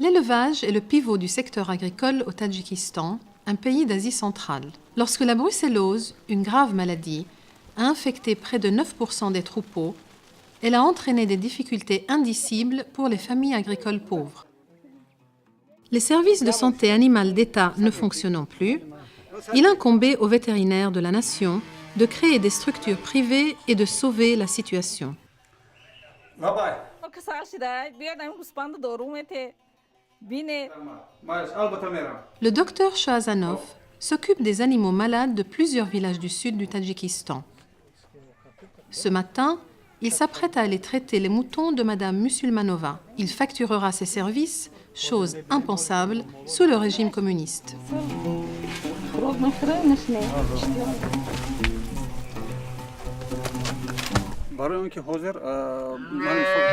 L'élevage est le pivot du secteur agricole au Tadjikistan, un pays d'Asie centrale. Lorsque la brucellose, une grave maladie, a infecté près de 9% des troupeaux, elle a entraîné des difficultés indicibles pour les familles agricoles pauvres. Les services de santé animale d'État ne fonctionnant plus, il incombait aux vétérinaires de la nation de créer des structures privées et de sauver la situation. Le docteur Shahzanov s'occupe des animaux malades de plusieurs villages du sud du Tadjikistan. Ce matin, il s'apprête à aller traiter les moutons de Madame Musulmanova. Il facturera ses services, chose impensable sous le régime communiste.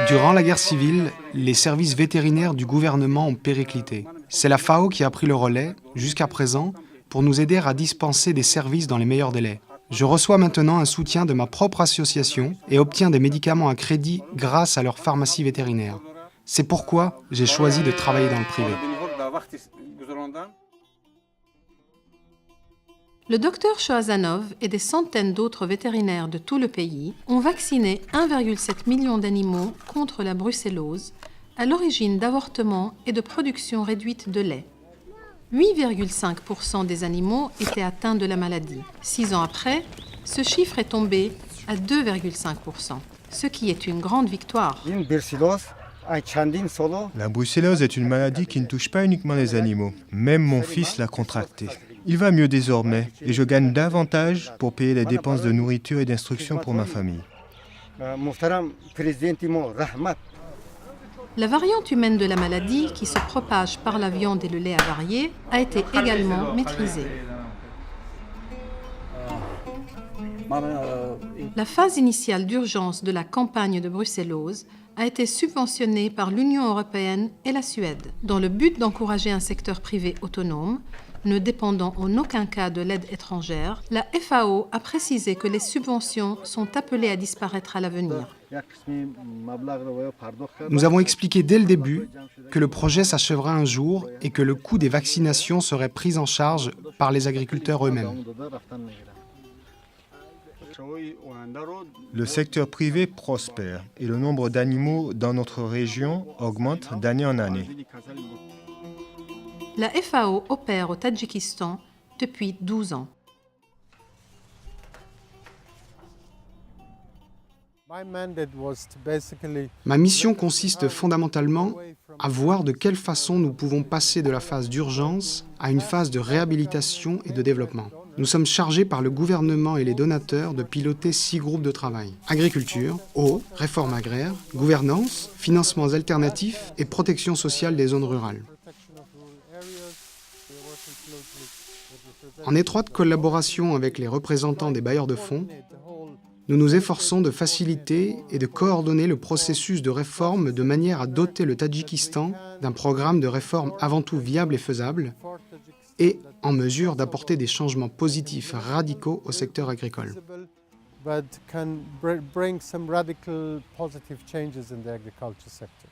Durant la guerre civile, les services vétérinaires du gouvernement ont périclité. C'est la FAO qui a pris le relais, jusqu'à présent, pour nous aider à dispenser des services dans les meilleurs délais. Je reçois maintenant un soutien de ma propre association et obtiens des médicaments à crédit grâce à leur pharmacie vétérinaire. C'est pourquoi j'ai choisi de travailler dans le privé. Le docteur Shahzanov et des centaines d'autres vétérinaires de tout le pays ont vacciné 1,7 million d'animaux contre la brucellose, à l'origine d'avortements et de production réduite de lait. 8,5% des animaux étaient atteints de la maladie. 6 ans après, ce chiffre est tombé à 2,5%, ce qui est une grande victoire. La brucellose est une maladie qui ne touche pas uniquement les animaux. Même mon fils l'a contractée. Il va mieux désormais et je gagne davantage pour payer les dépenses de nourriture et d'instruction pour ma famille. La variante humaine de la maladie, qui se propage par la viande et le lait avarié, a été également maîtrisée. La phase initiale d'urgence de la campagne de brucellose a été subventionnée par l'Union européenne et la Suède, dans le but d'encourager un secteur privé autonome, ne dépendant en aucun cas de l'aide étrangère. La FAO a précisé que les subventions sont appelées à disparaître à l'avenir. Nous avons expliqué dès le début que le projet s'achèvera un jour et que le coût des vaccinations serait pris en charge par les agriculteurs eux-mêmes. Le secteur privé prospère et le nombre d'animaux dans notre région augmente d'année en année. La FAO opère au Tadjikistan depuis 12 ans. Ma mission consiste fondamentalement à voir de quelle façon nous pouvons passer de la phase d'urgence à une phase de réhabilitation et de développement. Nous sommes chargés par le gouvernement et les donateurs de piloter 6 groupes de travail. Agriculture, eau, réforme agraire, gouvernance, financements alternatifs et protection sociale des zones rurales. En étroite collaboration avec les représentants des bailleurs de fonds, nous nous efforçons de faciliter et de coordonner le processus de réforme de manière à doter le Tadjikistan d'un programme de réforme avant tout viable et faisable et en mesure d'apporter des changements positifs radicaux au secteur agricole. But can bring some radical positive changes in the agriculture sector.